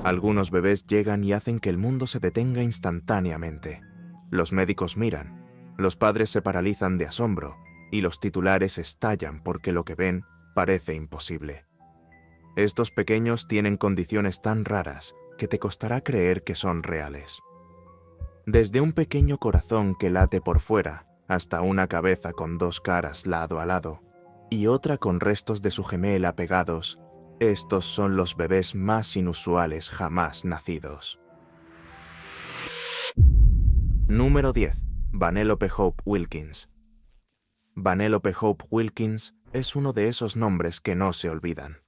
Algunos bebés llegan y hacen que el mundo se detenga instantáneamente. Los médicos miran, los padres se paralizan de asombro y los titulares estallan porque lo que ven parece imposible. Estos pequeños tienen condiciones tan raras que te costará creer que son reales. Desde un pequeño corazón que late por fuera hasta una cabeza con dos caras lado a lado y otra con restos de su gemela pegados, estos son los bebés más inusuales jamás nacidos. Número 10. Vanellope Hope Wilkins. Vanellope Hope Wilkins es uno de esos nombres que no se olvidan.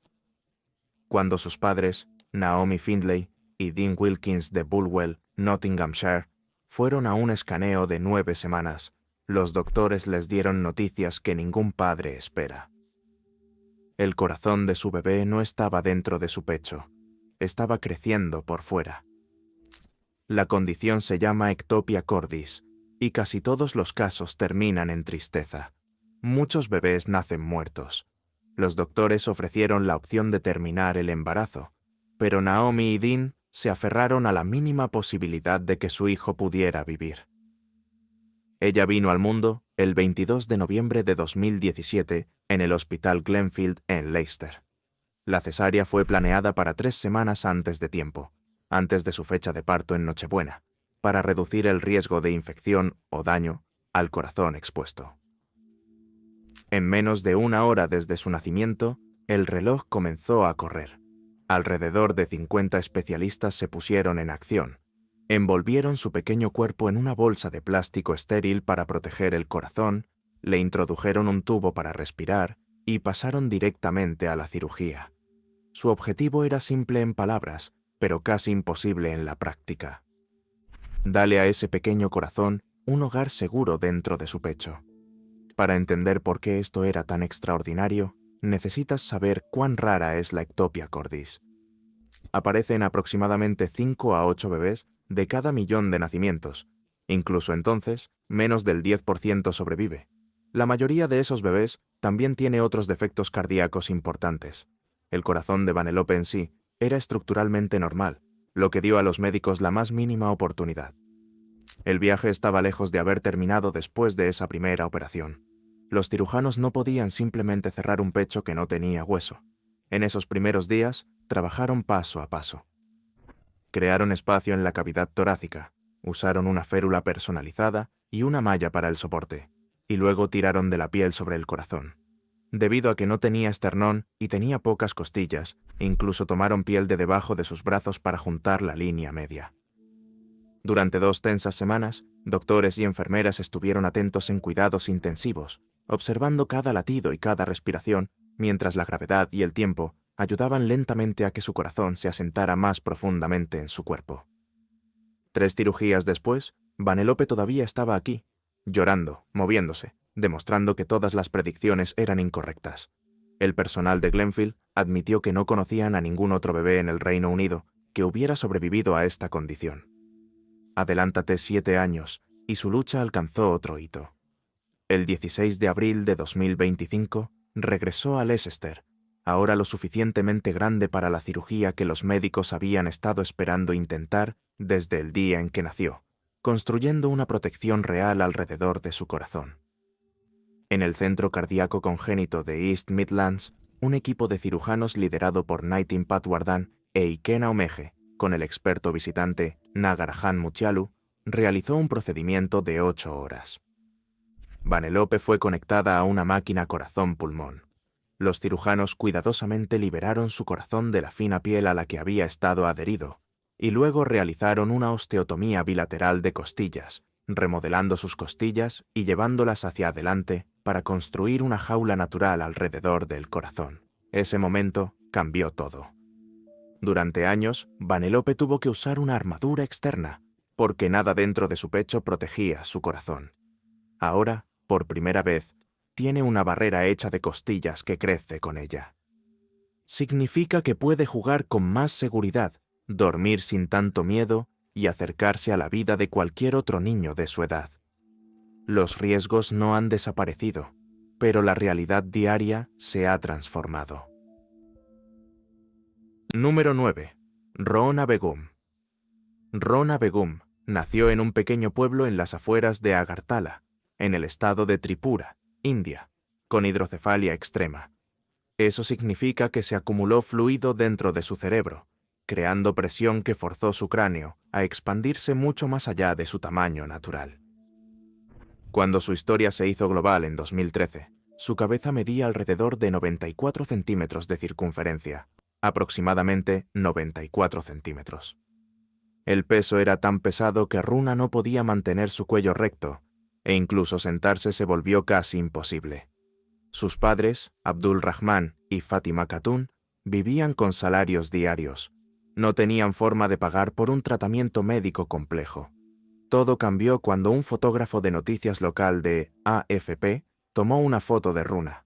Cuando sus padres, Naomi Findlay y Dean Wilkins de Bulwell, Nottinghamshire, fueron a un escaneo de 9 semanas, los doctores les dieron noticias que ningún padre espera. El corazón de su bebé no estaba dentro de su pecho, estaba creciendo por fuera. La condición se llama ectopia cordis, y casi todos los casos terminan en tristeza. Muchos bebés nacen muertos. Los doctores ofrecieron la opción de terminar el embarazo, pero Naomi y Dean se aferraron a la mínima posibilidad de que su hijo pudiera vivir. Ella vino al mundo el 22 de noviembre de 2017 en el Hospital Glenfield en Leicester. La cesárea fue planeada para 3 semanas antes de tiempo, antes de su fecha de parto en Nochebuena, para reducir el riesgo de infección o daño al corazón expuesto. En menos de 1 hora desde su nacimiento, el reloj comenzó a correr. Alrededor de 50 especialistas se pusieron en acción. Envolvieron su pequeño cuerpo en una bolsa de plástico estéril para proteger el corazón, le introdujeron un tubo para respirar y pasaron directamente a la cirugía. Su objetivo era simple en palabras, pero casi imposible en la práctica. Dale a ese pequeño corazón un hogar seguro dentro de su pecho. Para entender por qué esto era tan extraordinario, necesitas saber cuán rara es la ectopia cordis. Aparece en aproximadamente 5 a 8 bebés de cada millón de nacimientos. Incluso entonces, menos del 10% sobrevive. La mayoría de esos bebés también tiene otros defectos cardíacos importantes. El corazón de Vanellope en sí era estructuralmente normal, lo que dio a los médicos la más mínima oportunidad. El viaje estaba lejos de haber terminado después de esa primera operación. Los cirujanos no podían simplemente cerrar un pecho que no tenía hueso. En esos primeros días, trabajaron paso a paso. Crearon espacio en la cavidad torácica, usaron una férula personalizada y una malla para el soporte, y luego tiraron de la piel sobre el corazón. Debido a que no tenía esternón y tenía pocas costillas, incluso tomaron piel de debajo de sus brazos para juntar la línea media. Durante 2 tensas semanas, doctores y enfermeras estuvieron atentos en cuidados intensivos, observando cada latido y cada respiración, mientras la gravedad y el tiempo ayudaban lentamente a que su corazón se asentara más profundamente en su cuerpo. 3 cirugías después, Vanellope todavía estaba aquí, llorando, moviéndose, demostrando que todas las predicciones eran incorrectas. El personal de Glenfield admitió que no conocían a ningún otro bebé en el Reino Unido que hubiera sobrevivido a esta condición. Adelántate 7 años, y su lucha alcanzó otro hito. El 16 de abril de 2025, regresó a Leicester, ahora lo suficientemente grande para la cirugía que los médicos habían estado esperando intentar desde el día en que nació, construyendo una protección real alrededor de su corazón. En el Centro Cardíaco Congénito de East Midlands, un equipo de cirujanos liderado por Nitin Patwardhan e Ikena Omege, con el experto visitante Nagarajan Muchalu, realizó un procedimiento de 8 horas. Vanellope fue conectada a una máquina corazón-pulmón. Los cirujanos cuidadosamente liberaron su corazón de la fina piel a la que había estado adherido, y luego realizaron una osteotomía bilateral de costillas, remodelando sus costillas y llevándolas hacia adelante para construir una jaula natural alrededor del corazón. Ese momento cambió todo. Durante años, Vanellope tuvo que usar una armadura externa, porque nada dentro de su pecho protegía su corazón. Ahora, por primera vez, tiene una barrera hecha de costillas que crece con ella. Significa que puede jugar con más seguridad, dormir sin tanto miedo y acercarse a la vida de cualquier otro niño de su edad. Los riesgos no han desaparecido, pero la realidad diaria se ha transformado. Número 9. Rona Begum. Rona Begum nació en un pequeño pueblo en las afueras de Agartala, en el estado de Tripura, India, con hidrocefalia extrema. Eso significa que se acumuló fluido dentro de su cerebro, creando presión que forzó su cráneo a expandirse mucho más allá de su tamaño natural. Cuando su historia se hizo global en 2013, su cabeza medía alrededor de 94 centímetros de circunferencia, aproximadamente 94 centímetros. El peso era tan pesado que Runa no podía mantener su cuello recto, e incluso sentarse se volvió casi imposible. Sus padres, Abdul Rahman y Fatima Khatun, vivían con salarios diarios. No tenían forma de pagar por un tratamiento médico complejo. Todo cambió cuando un fotógrafo de noticias local de AFP tomó una foto de Runa.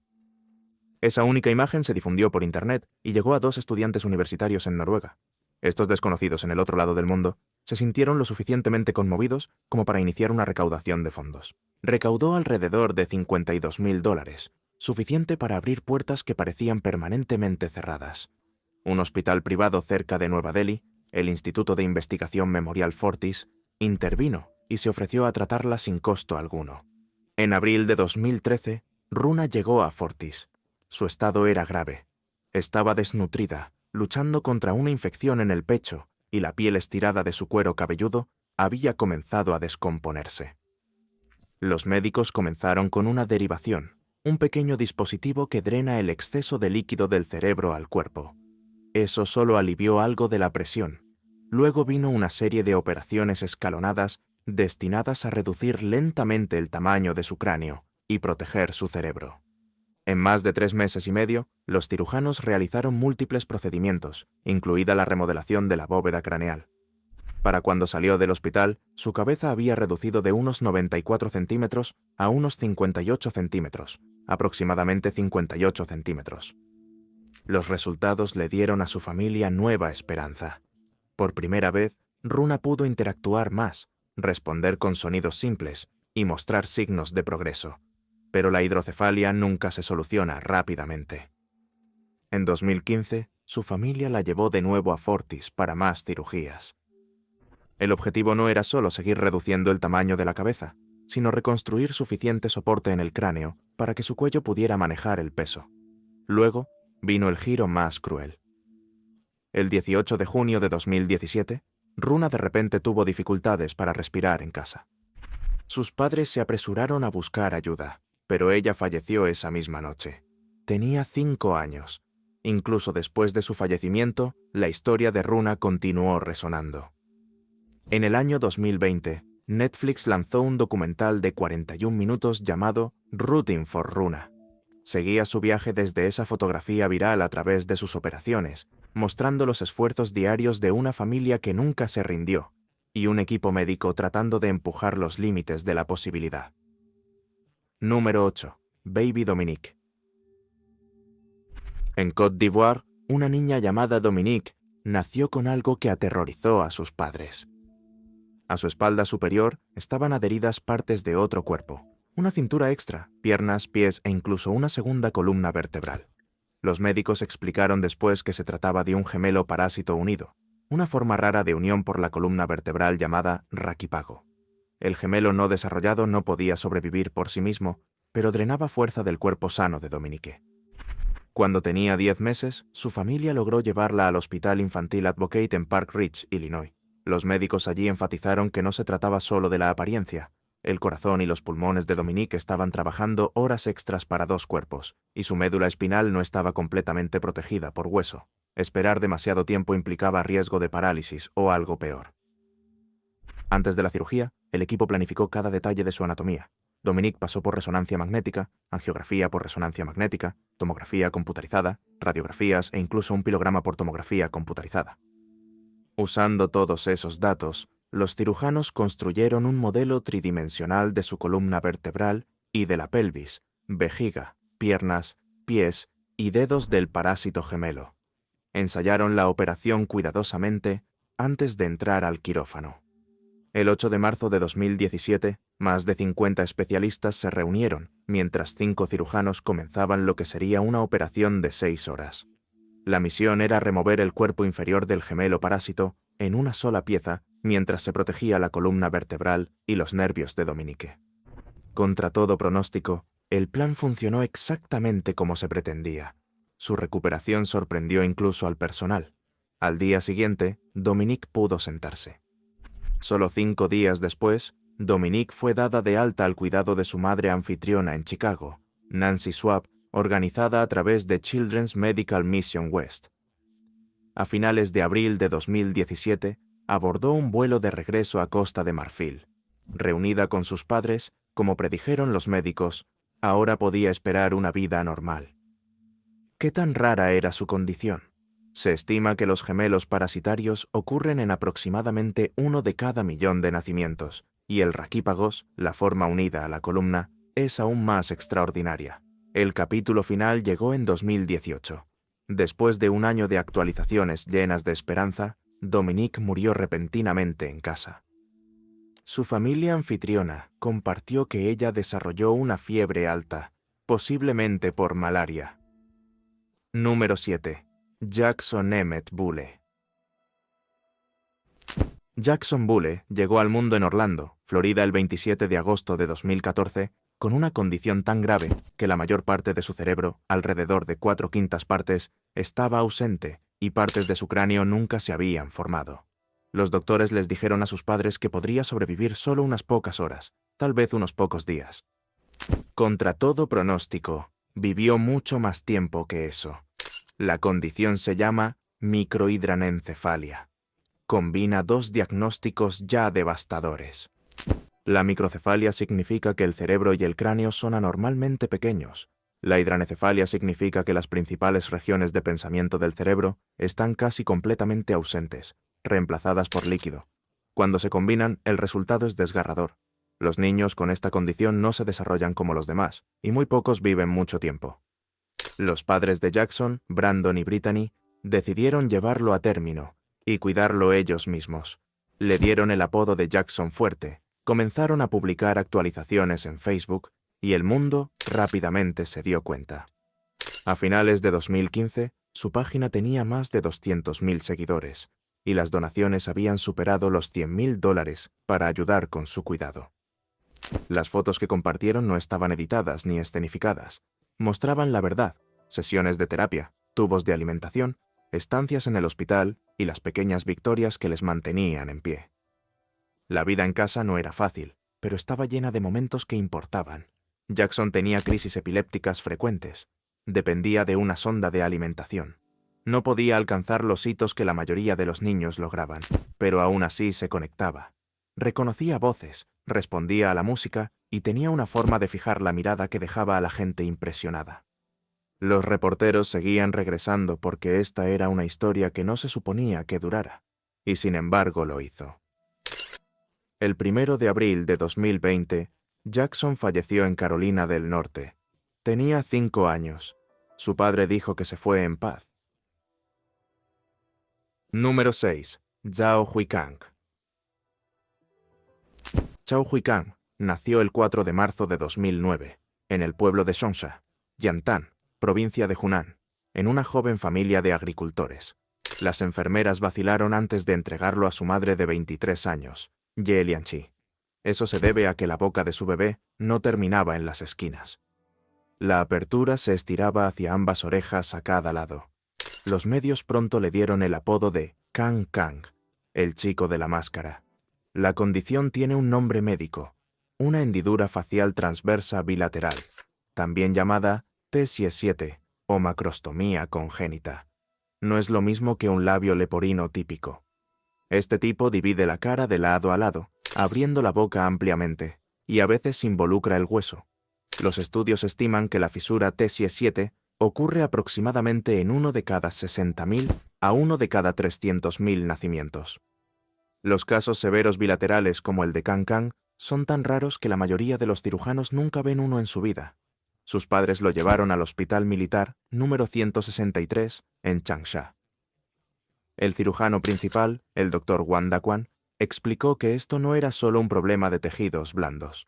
Esa única imagen se difundió por internet y llegó a 2 estudiantes universitarios en Noruega. Estos desconocidos en el otro lado del mundo se sintieron lo suficientemente conmovidos como para iniciar una recaudación de fondos. Recaudó alrededor de $52.000, suficiente para abrir puertas que parecían permanentemente cerradas. Un hospital privado cerca de Nueva Delhi, el Instituto de Investigación Memorial Fortis, intervino y se ofreció a tratarla sin costo alguno. En abril de 2013, Runa llegó a Fortis. Su estado era grave. Estaba desnutrida, luchando contra una infección en el pecho, y la piel estirada de su cuero cabelludo había comenzado a descomponerse. Los médicos comenzaron con una derivación, un pequeño dispositivo que drena el exceso de líquido del cerebro al cuerpo. Eso solo alivió algo de la presión. Luego vino una serie de operaciones escalonadas destinadas a reducir lentamente el tamaño de su cráneo y proteger su cerebro. En más de 3 meses y medio, los cirujanos realizaron múltiples procedimientos, incluida la remodelación de la bóveda craneal. Para cuando salió del hospital, su cabeza había reducido de unos 94 centímetros a unos 58 centímetros, aproximadamente 58 centímetros. Los resultados le dieron a su familia nueva esperanza. Por primera vez, Runa pudo interactuar más, responder con sonidos simples y mostrar signos de progreso. Pero la hidrocefalia nunca se soluciona rápidamente. En 2015, su familia la llevó de nuevo a Fortis para más cirugías. El objetivo no era solo seguir reduciendo el tamaño de la cabeza, sino reconstruir suficiente soporte en el cráneo para que su cuello pudiera manejar el peso. Luego, vino el giro más cruel. El 18 de junio de 2017, Runa de repente tuvo dificultades para respirar en casa. Sus padres se apresuraron a buscar ayuda, pero ella falleció esa misma noche. Tenía 5 años. Incluso después de su fallecimiento, la historia de Runa continuó resonando. En el año 2020, Netflix lanzó un documental de 41 minutos llamado Rooting for Runa. Seguía su viaje desde esa fotografía viral a través de sus operaciones, mostrando los esfuerzos diarios de una familia que nunca se rindió y un equipo médico tratando de empujar los límites de la posibilidad. Número 8. Baby Dominique. En Côte d'Ivoire, una niña llamada Dominique nació con algo que aterrorizó a sus padres. A su espalda superior estaban adheridas partes de otro cuerpo, una cintura extra, piernas, pies e incluso una segunda columna vertebral. Los médicos explicaron después que se trataba de un gemelo parásito unido, una forma rara de unión por la columna vertebral llamada raquipago. El gemelo no desarrollado no podía sobrevivir por sí mismo, pero drenaba fuerza del cuerpo sano de Dominique. Cuando tenía 10 meses, su familia logró llevarla al Hospital Infantil Advocate en Park Ridge, Illinois. Los médicos allí enfatizaron que no se trataba solo de la apariencia. El corazón y los pulmones de Dominique estaban trabajando horas extras para 2 cuerpos, y su médula espinal no estaba completamente protegida por hueso. Esperar demasiado tiempo implicaba riesgo de parálisis o algo peor. Antes de la cirugía, el equipo planificó cada detalle de su anatomía. Dominique pasó por resonancia magnética, angiografía por resonancia magnética, tomografía computarizada, radiografías e incluso un pilograma por tomografía computarizada. Usando todos esos datos, los cirujanos construyeron un modelo tridimensional de su columna vertebral y de la pelvis, vejiga, piernas, pies y dedos del parásito gemelo. Ensayaron la operación cuidadosamente antes de entrar al quirófano. El 8 de marzo de 2017, Más de 50 especialistas se reunieron, mientras 5 cirujanos comenzaban lo que sería una operación de 6 horas. La misión era remover el cuerpo inferior del gemelo parásito en una sola pieza, mientras se protegía la columna vertebral y los nervios de Dominique. Contra todo pronóstico, el plan funcionó exactamente como se pretendía. Su recuperación sorprendió incluso al personal. Al día siguiente, Dominique pudo sentarse. Solo 5 días después, Dominique fue dada de alta al cuidado de su madre anfitriona en Chicago, Nancy Schwab, organizada a través de Children's Medical Mission West. A finales de abril de 2017, abordó un vuelo de regreso a Costa de Marfil. Reunida con sus padres, como predijeron los médicos, ahora podía esperar una vida normal. ¿Qué tan rara era su condición? Se estima que los gemelos parasitarios ocurren en aproximadamente 1 de cada millón de nacimientos, y el raquípagos, la forma unida a la columna, es aún más extraordinaria. El capítulo final llegó en 2018. Después de un año de actualizaciones llenas de esperanza, Dominique murió repentinamente en casa. Su familia anfitriona compartió que ella desarrolló una fiebre alta, posiblemente por malaria. Número 7. Jackson Emmett Bulle. Jackson Bulle llegó al mundo en Orlando, Florida, el 27 de agosto de 2014, con una condición tan grave que la mayor parte de su cerebro, alrededor de 4/5 partes, estaba ausente y partes de su cráneo nunca se habían formado. Los doctores les dijeron a sus padres que podría sobrevivir solo unas pocas horas, tal vez unos pocos días. Contra todo pronóstico, vivió mucho más tiempo que eso. La condición se llama microhidranencefalia. Combina 2 diagnósticos ya devastadores. La microcefalia significa que el cerebro y el cráneo son anormalmente pequeños. La hidranencefalia significa que las principales regiones de pensamiento del cerebro están casi completamente ausentes, reemplazadas por líquido. Cuando se combinan, el resultado es desgarrador. Los niños con esta condición no se desarrollan como los demás, y muy pocos viven mucho tiempo. Los padres de Jackson, Brandon y Brittany, decidieron llevarlo a término y cuidarlo ellos mismos. Le dieron el apodo de Jackson Fuerte, comenzaron a publicar actualizaciones en Facebook y el mundo rápidamente se dio cuenta. A finales de 2015, su página tenía más de 200.000 seguidores y las donaciones habían superado los $100.000 para ayudar con su cuidado. Las fotos que compartieron no estaban editadas ni escenificadas. Mostraban la verdad, sesiones de terapia, tubos de alimentación, estancias en el hospital y las pequeñas victorias que les mantenían en pie. La vida en casa no era fácil, pero estaba llena de momentos que importaban. Jackson tenía crisis epilépticas frecuentes. Dependía de una sonda de alimentación. No podía alcanzar los hitos que la mayoría de los niños lograban, pero aún así se conectaba. Reconocía voces, respondía a la música y tenía una forma de fijar la mirada que dejaba a la gente impresionada. Los reporteros seguían regresando porque esta era una historia que no se suponía que durara, y sin embargo lo hizo. El 1 de abril de 2020, Jackson falleció en Carolina del Norte. Tenía 5 años. Su padre dijo que se fue en paz. Número 6. Zhao Huikang. Zhao Huikang nació el 4 de marzo de 2009, en el pueblo de Songsha, Yantan, provincia de Hunan, en una joven familia de agricultores. Las enfermeras vacilaron antes de entregarlo a su madre de 23 años, Ye Lianqi. Eso se debe a que la boca de su bebé no terminaba en las esquinas. La apertura se estiraba hacia ambas orejas a cada lado. Los medios pronto le dieron el apodo de Kang Kang, el chico de la máscara. La condición tiene un nombre médico, una hendidura facial transversa bilateral, también llamada T7 o macrostomía congénita. No es lo mismo que un labio leporino típico. Este tipo divide la cara de lado a lado, abriendo la boca ampliamente, y a veces involucra el hueso. Los estudios estiman que la fisura T7 ocurre aproximadamente en 1 de cada 60.000 a 1 de cada 300.000 nacimientos. Los casos severos bilaterales como el de Kang Kang son tan raros que la mayoría de los cirujanos nunca ven uno en su vida. Sus padres lo llevaron al Hospital Militar número 163 en Changsha. El cirujano principal, el Dr. Wang Daquan, explicó que esto no era solo un problema de tejidos blandos.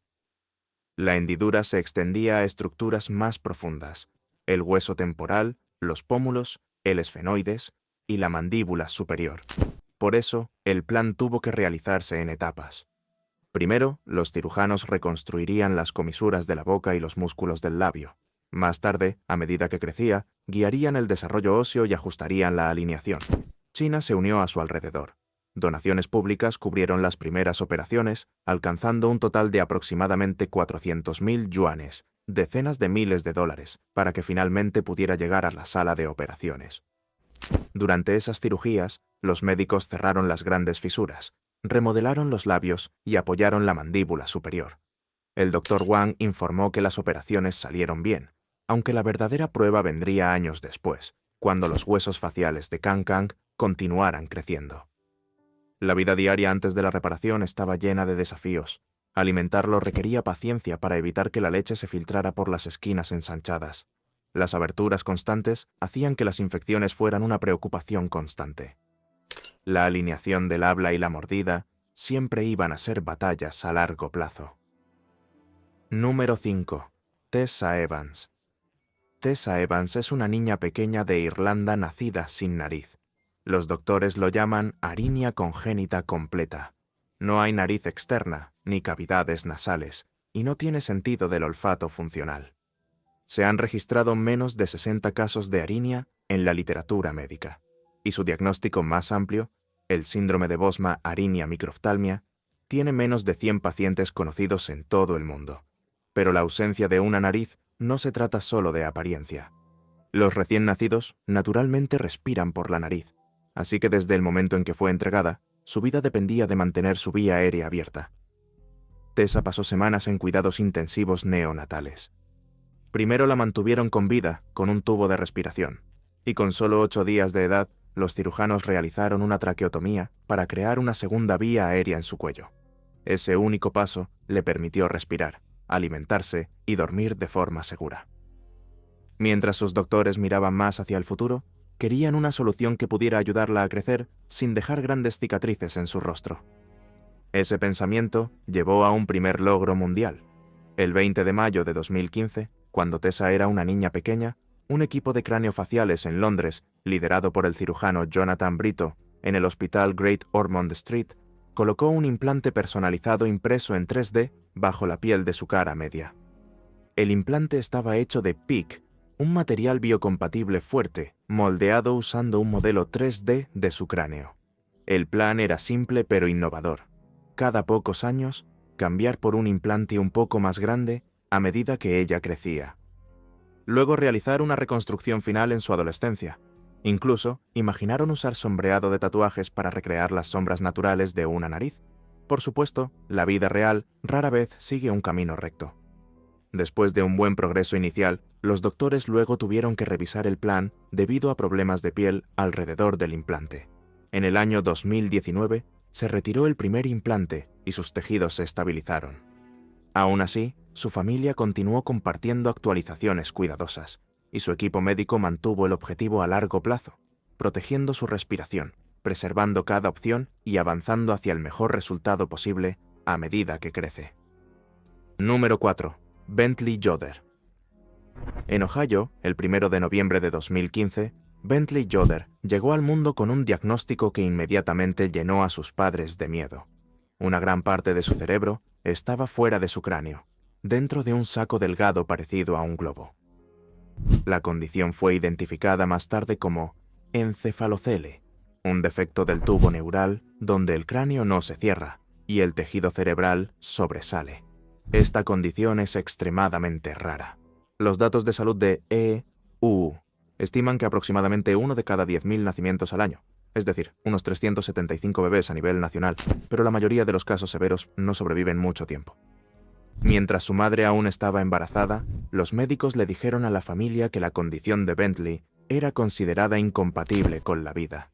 La hendidura se extendía a estructuras más profundas: el hueso temporal, los pómulos, el esfenoides y la mandíbula superior. Por eso, el plan tuvo que realizarse en etapas. Primero, los cirujanos reconstruirían las comisuras de la boca y los músculos del labio. Más tarde, a medida que crecía, guiarían el desarrollo óseo y ajustarían la alineación. China se unió a su alrededor. Donaciones públicas cubrieron las primeras operaciones, alcanzando un total de aproximadamente 400.000 yuanes, decenas de miles de dólares, para que finalmente pudiera llegar a la sala de operaciones. Durante esas cirugías, los médicos cerraron las grandes fisuras, remodelaron los labios y apoyaron la mandíbula superior. El Dr. Wang informó que las operaciones salieron bien, aunque la verdadera prueba vendría años después, cuando los huesos faciales de Kang Kang continuaran creciendo. La vida diaria antes de la reparación estaba llena de desafíos. Alimentarlo requería paciencia para evitar que la leche se filtrara por las esquinas ensanchadas. Las aberturas constantes hacían que las infecciones fueran una preocupación constante. La alineación del habla y la mordida siempre iban a ser batallas a largo plazo. Número 5. Tessa Evans. Tessa Evans es una niña pequeña de Irlanda nacida sin nariz. Los doctores lo llaman arinia congénita completa. No hay nariz externa, ni cavidades nasales, y no tiene sentido del olfato funcional. Se han registrado menos de 60 casos de arinia en la literatura médica, y su diagnóstico más amplio, el síndrome de Bosma-Arinia microftalmia, tiene menos de 100 pacientes conocidos en todo el mundo. Pero la ausencia de una nariz no se trata solo de apariencia. Los recién nacidos naturalmente respiran por la nariz, así que desde el momento en que fue entregada, su vida dependía de mantener su vía aérea abierta. Tessa pasó semanas en cuidados intensivos neonatales. Primero la mantuvieron con vida, con un tubo de respiración, y con solo 8 días de edad, los cirujanos realizaron una traqueotomía para crear una segunda vía aérea en su cuello. Ese único paso le permitió respirar, alimentarse y dormir de forma segura. Mientras sus doctores miraban más hacia el futuro, querían una solución que pudiera ayudarla a crecer sin dejar grandes cicatrices en su rostro. Ese pensamiento llevó a un primer logro mundial. El 20 de mayo de 2015, cuando Tessa era una niña pequeña, un equipo de craneofaciales en Londres, liderado por el cirujano Jonathan Brito, en el hospital Great Ormond Street, colocó un implante personalizado impreso en 3D bajo la piel de su cara media. El implante estaba hecho de PIC, un material biocompatible fuerte, moldeado usando un modelo 3D de su cráneo. El plan era simple pero innovador. Cada pocos años, cambiar por un implante un poco más grande a medida que ella crecía. Luego realizar una reconstrucción final en su adolescencia. Incluso, imaginaron usar sombreado de tatuajes para recrear las sombras naturales de una nariz. Por supuesto, la vida real rara vez sigue un camino recto. Después de un buen progreso inicial, los doctores luego tuvieron que revisar el plan debido a problemas de piel alrededor del implante. En el año 2019, se retiró el primer implante y sus tejidos se estabilizaron. Aún así, su familia continuó compartiendo actualizaciones cuidadosas, y su equipo médico mantuvo el objetivo a largo plazo, protegiendo su respiración, preservando cada opción y avanzando hacia el mejor resultado posible a medida que crece. Número 4. Bentley Yoder. En Ohio, el 1 de noviembre de 2015, Bentley Yoder llegó al mundo con un diagnóstico que inmediatamente llenó a sus padres de miedo. Una gran parte de su cerebro estaba fuera de su cráneo, dentro de un saco delgado parecido a un globo. La condición fue identificada más tarde como encefalocele, un defecto del tubo neural donde el cráneo no se cierra y el tejido cerebral sobresale. Esta condición es extremadamente rara. Los datos de salud de EU estiman que aproximadamente 1 de cada 10.000 nacimientos al año, es decir, unos 375 bebés a nivel nacional, pero la mayoría de los casos severos no sobreviven mucho tiempo. Mientras su madre aún estaba embarazada, los médicos le dijeron a la familia que la condición de Bentley era considerada incompatible con la vida.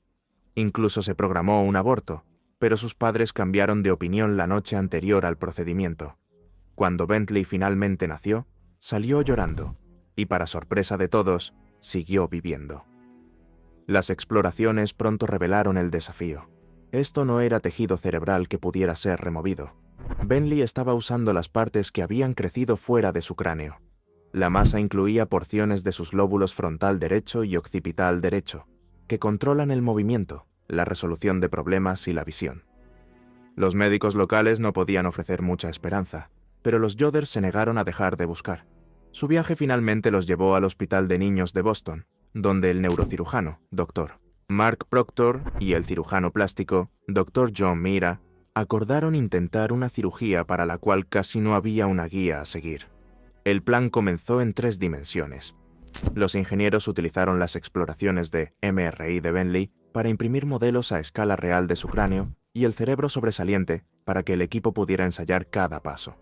Incluso se programó un aborto, pero sus padres cambiaron de opinión la noche anterior al procedimiento. Cuando Bentley finalmente nació, salió llorando, y para sorpresa de todos, siguió viviendo. Las exploraciones pronto revelaron el desafío. Esto no era tejido cerebral que pudiera ser removido. Bentley estaba usando las partes que habían crecido fuera de su cráneo. La masa incluía porciones de sus lóbulos frontal derecho y occipital derecho, que controlan el movimiento, la resolución de problemas y la visión. Los médicos locales no podían ofrecer mucha esperanza, pero los Yoder se negaron a dejar de buscar. Su viaje finalmente los llevó al Hospital de Niños de Boston, donde el neurocirujano, Dr. Mark Proctor, y el cirujano plástico, Dr. John Mira, acordaron intentar una cirugía para la cual casi no había una guía a seguir. El plan comenzó en 3 dimensiones. Los ingenieros utilizaron las exploraciones de MRI de Bentley para imprimir modelos a escala real de su cráneo y el cerebro sobresaliente para que el equipo pudiera ensayar cada paso.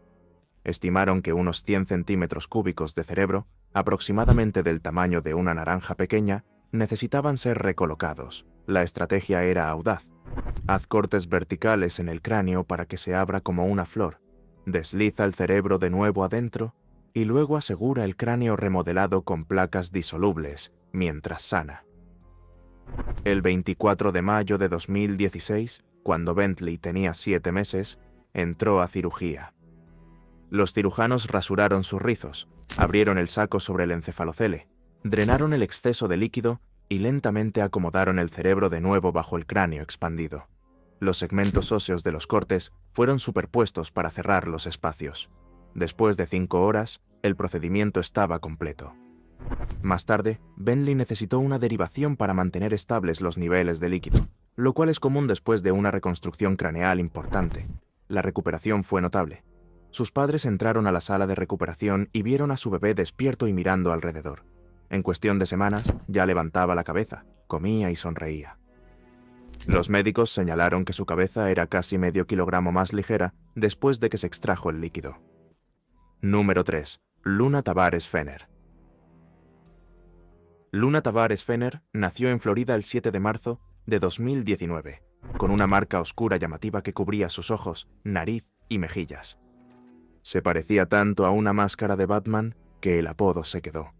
Estimaron que unos 100 centímetros cúbicos de cerebro, aproximadamente del tamaño de una naranja pequeña, necesitaban ser recolocados. La estrategia era audaz. Haz cortes verticales en el cráneo para que se abra como una flor, desliza el cerebro de nuevo adentro y luego asegura el cráneo remodelado con placas disolubles mientras sana. El 24 de mayo de 2016, cuando Bentley tenía 7 meses, entró a cirugía. Los cirujanos rasuraron sus rizos, abrieron el saco sobre el encefalocele, drenaron el exceso de líquido y lentamente acomodaron el cerebro de nuevo bajo el cráneo expandido. Los segmentos óseos de los cortes fueron superpuestos para cerrar los espacios. Después de 5 horas, el procedimiento estaba completo. Más tarde, Bentley necesitó una derivación para mantener estables los niveles de líquido, lo cual es común después de una reconstrucción craneal importante. La recuperación fue notable. Sus padres entraron a la sala de recuperación y vieron a su bebé despierto y mirando alrededor. En cuestión de semanas, ya levantaba la cabeza, comía y sonreía. Los médicos señalaron que su cabeza era casi medio kilogramo más ligera después de que se extrajo el líquido. Número 3. Luna Tavares Fenner. Luna Tavares Fenner nació en Florida el 7 de marzo de 2019, con una marca oscura llamativa que cubría sus ojos, nariz y mejillas. Se parecía tanto a una máscara de Batman que el apodo se quedó.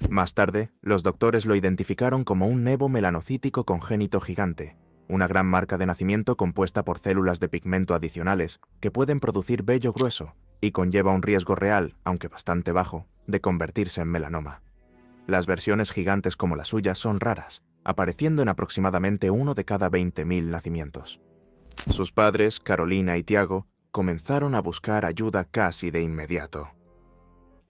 Más tarde, los doctores lo identificaron como un nevo melanocítico congénito gigante, una gran marca de nacimiento compuesta por células de pigmento adicionales que pueden producir vello grueso y conlleva un riesgo real, aunque bastante bajo, de convertirse en melanoma. Las versiones gigantes como la suya son raras, apareciendo en aproximadamente 1 de cada 20.000 nacimientos. Sus padres, Carolina y Tiago, comenzaron a buscar ayuda casi de inmediato.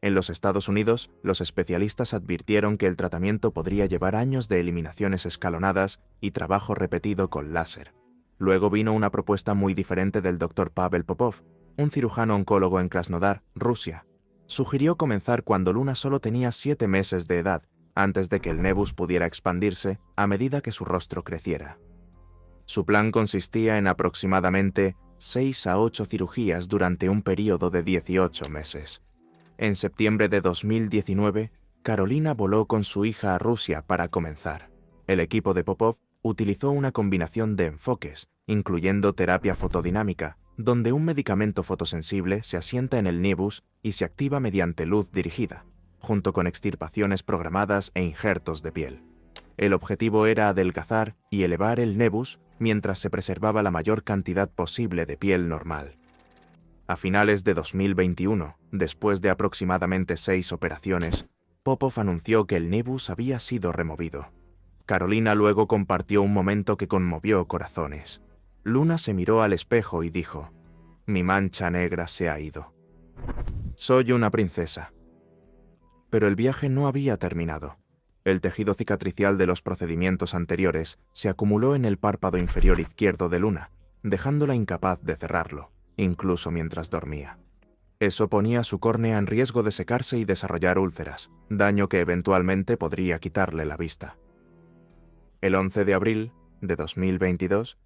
En los Estados Unidos, los especialistas advirtieron que el tratamiento podría llevar años de eliminaciones escalonadas y trabajo repetido con láser. Luego vino una propuesta muy diferente del Dr. Pavel Popov, un cirujano oncólogo en Krasnodar, Rusia. Sugirió comenzar cuando Luna solo tenía 7 meses de edad, antes de que el nevus pudiera expandirse a medida que su rostro creciera. Su plan consistía en aproximadamente 6 a 8 cirugías durante un período de 18 meses. En septiembre de 2019, Carolina voló con su hija a Rusia para comenzar. El equipo de Popov utilizó una combinación de enfoques, incluyendo terapia fotodinámica, donde un medicamento fotosensible se asienta en el nevus y se activa mediante luz dirigida, junto con extirpaciones programadas e injertos de piel. El objetivo era adelgazar y elevar el nevus mientras se preservaba la mayor cantidad posible de piel normal. A finales de 2021, después de aproximadamente 6 operaciones, Popov anunció que el nevus había sido removido. Carolina luego compartió un momento que conmovió corazones. Luna se miró al espejo y dijo: «Mi mancha negra se ha ido. Soy una princesa». Pero el viaje no había terminado. El tejido cicatricial de los procedimientos anteriores se acumuló en el párpado inferior izquierdo de Luna, dejándola incapaz de cerrarlo, incluso mientras dormía. Eso ponía su córnea en riesgo de secarse y desarrollar úlceras, daño que eventualmente podría quitarle la vista. El 11 de abril de 2022,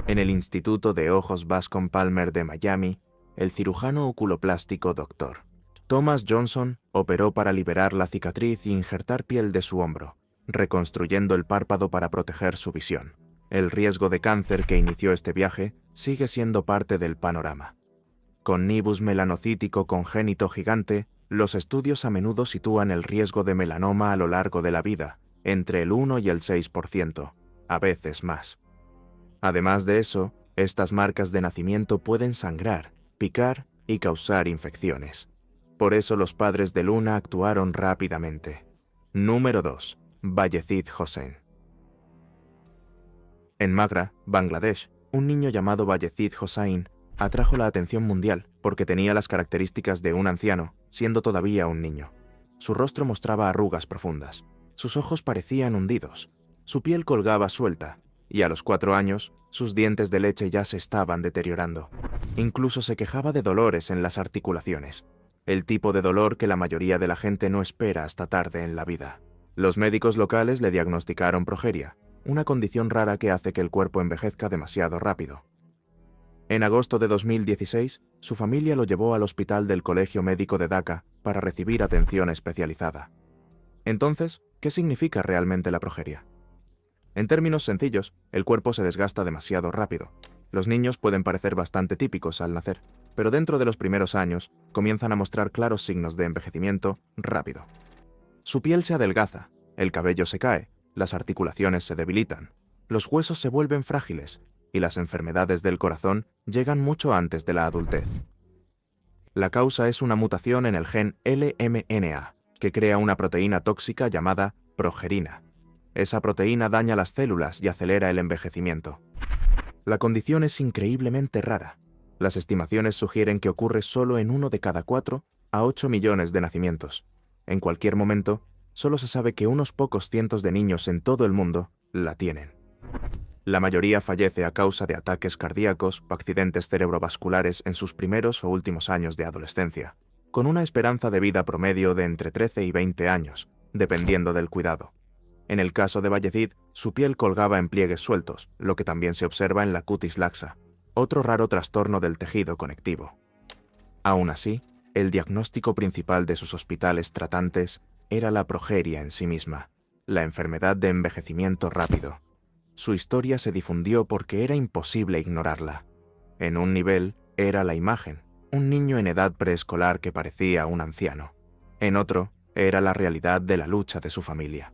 en el Instituto de Ojos Bascom Palmer de Miami, el cirujano oculoplástico Dr. Thomas Johnson operó para liberar la cicatriz y injertar piel de su hombro, reconstruyendo el párpado para proteger su visión. El riesgo de cáncer que inició este viaje sigue siendo parte del panorama. Con nevus melanocítico congénito gigante, los estudios a menudo sitúan el riesgo de melanoma a lo largo de la vida, entre el 1 y el 6%, a veces más. Además de eso, estas marcas de nacimiento pueden sangrar, picar y causar infecciones. Por eso los padres de Luna actuaron rápidamente. Número 2. Bayezid Hossein. En Magra, Bangladesh, un niño llamado Bayezid Hossain atrajo la atención mundial porque tenía las características de un anciano, siendo todavía un niño. Su rostro mostraba arrugas profundas, sus ojos parecían hundidos, su piel colgaba suelta, y a los 4 años, sus dientes de leche ya se estaban deteriorando. Incluso se quejaba de dolores en las articulaciones, el tipo de dolor que la mayoría de la gente no espera hasta tarde en la vida. Los médicos locales le diagnosticaron progeria, una condición rara que hace que el cuerpo envejezca demasiado rápido. En agosto de 2016, su familia lo llevó al hospital del Colegio Médico de Dhaka para recibir atención especializada. Entonces, ¿qué significa realmente la progeria? En términos sencillos, el cuerpo se desgasta demasiado rápido. Los niños pueden parecer bastante típicos al nacer, pero dentro de los primeros años comienzan a mostrar claros signos de envejecimiento rápido. Su piel se adelgaza, el cabello se cae, las articulaciones se debilitan, los huesos se vuelven frágiles y las enfermedades del corazón llegan mucho antes de la adultez. La causa es una mutación en el gen LMNA, que crea una proteína tóxica llamada progerina. Esa proteína daña las células y acelera el envejecimiento. La condición es increíblemente rara. Las estimaciones sugieren que ocurre solo en 1 de cada 4 a 8 millones de nacimientos. En cualquier momento, solo se sabe que unos pocos cientos de niños en todo el mundo la tienen. La mayoría fallece a causa de ataques cardíacos o accidentes cerebrovasculares en sus primeros o últimos años de adolescencia, con una esperanza de vida promedio de entre 13 y 20 años, dependiendo del cuidado. En el caso de Bayezid, su piel colgaba en pliegues sueltos, lo que también se observa en la cutis laxa, otro raro trastorno del tejido conectivo. Aún así, el diagnóstico principal de sus hospitales tratantes era la progeria en sí misma, la enfermedad de envejecimiento rápido. Su historia se difundió porque era imposible ignorarla. En un nivel, era la imagen, un niño en edad preescolar que parecía un anciano. En otro, era la realidad de la lucha de su familia.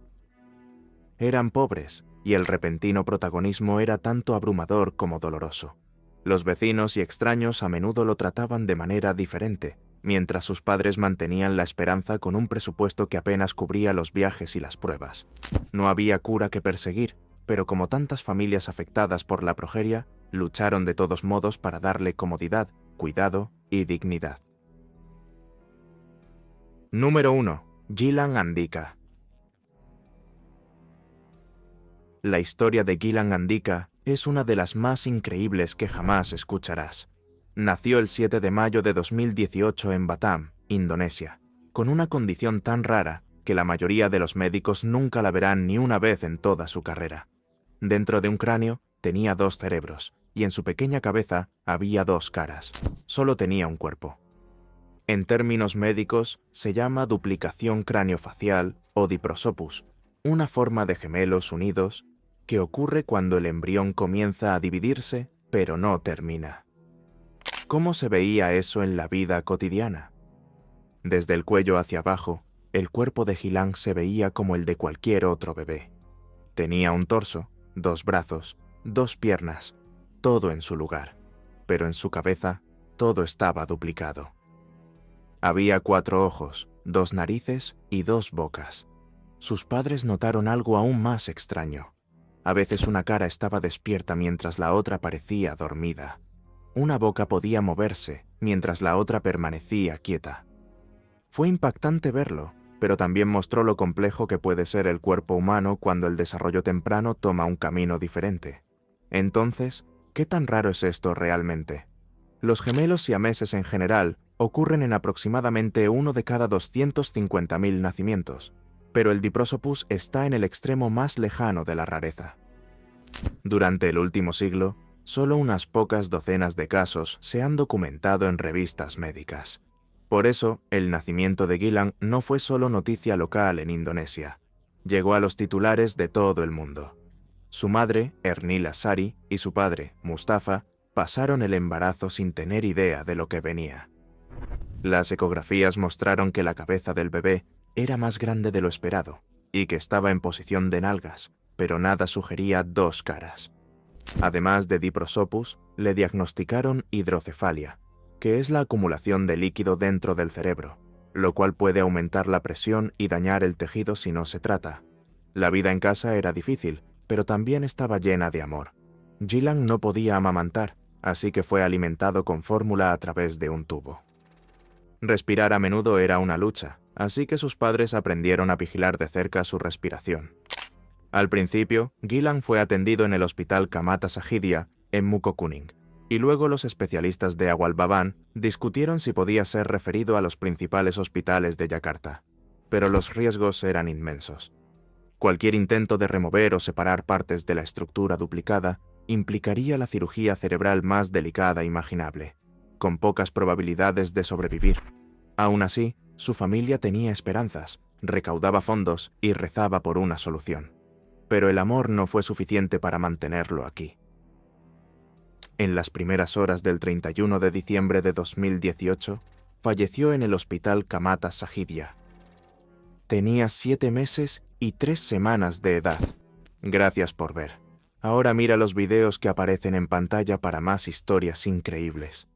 Eran pobres, y el repentino protagonismo era tanto abrumador como doloroso. Los vecinos y extraños a menudo lo trataban de manera diferente, mientras sus padres mantenían la esperanza con un presupuesto que apenas cubría los viajes y las pruebas. No había cura que perseguir, pero como tantas familias afectadas por la progeria, lucharon de todos modos para darle comodidad, cuidado y dignidad. Número 1. Gilan Andika. La historia de Gilan Andika es una de las más increíbles que jamás escucharás. Nació el 7 de mayo de 2018 en Batam, Indonesia, con una condición tan rara que la mayoría de los médicos nunca la verán ni una vez en toda su carrera. Dentro de un cráneo tenía 2 cerebros, y en su pequeña cabeza había 2 caras. Solo tenía un cuerpo. En términos médicos, se llama duplicación craniofacial o diprosopus, una forma de gemelos unidos que ocurre cuando el embrión comienza a dividirse, pero no termina. ¿Cómo se veía eso en la vida cotidiana? Desde el cuello hacia abajo, el cuerpo de Gilan se veía como el de cualquier otro bebé. Tenía un torso, 2 brazos, 2 piernas, todo en su lugar, pero en su cabeza todo estaba duplicado. Había 4 ojos, 2 narices y 2 bocas. Sus padres notaron algo aún más extraño. A veces una cara estaba despierta mientras la otra parecía dormida. Una boca podía moverse mientras la otra permanecía quieta. Fue impactante verlo, pero también mostró lo complejo que puede ser el cuerpo humano cuando el desarrollo temprano toma un camino diferente. Entonces, ¿qué tan raro es esto realmente? Los gemelos siameses en general ocurren en aproximadamente 1 de cada 250.000 nacimientos, pero el diprosopus está en el extremo más lejano de la rareza. Durante el último siglo, solo unas pocas docenas de casos se han documentado en revistas médicas. Por eso, el nacimiento de Gilan no fue solo noticia local en Indonesia. Llegó a los titulares de todo el mundo. Su madre, Ernila Sari, y su padre, Mustafa, pasaron el embarazo sin tener idea de lo que venía. Las ecografías mostraron que la cabeza del bebé era más grande de lo esperado y que estaba en posición de nalgas, pero nada sugería 2 caras. Además de diprosopus, le diagnosticaron hidrocefalia, que es la acumulación de líquido dentro del cerebro, lo cual puede aumentar la presión y dañar el tejido si no se trata. La vida en casa era difícil, pero también estaba llena de amor. Gillan no podía amamantar, así que fue alimentado con fórmula a través de un tubo. Respirar a menudo era una lucha, así que sus padres aprendieron a vigilar de cerca su respiración. Al principio, Gillan fue atendido en el hospital Kamata Sahidia, en Mukokkuning, y luego los especialistas de Awal Baban discutieron si podía ser referido a los principales hospitales de Yakarta, pero los riesgos eran inmensos. Cualquier intento de remover o separar partes de la estructura duplicada implicaría la cirugía cerebral más delicada imaginable, con pocas probabilidades de sobrevivir. Aún así, su familia tenía esperanzas, recaudaba fondos y rezaba por una solución. Pero el amor no fue suficiente para mantenerlo aquí. En las primeras horas del 31 de diciembre de 2018, falleció en el hospital Kamata Sahidia. Tenía 7 meses y 3 semanas de edad. Gracias por ver. Ahora mira los videos que aparecen en pantalla para más historias increíbles.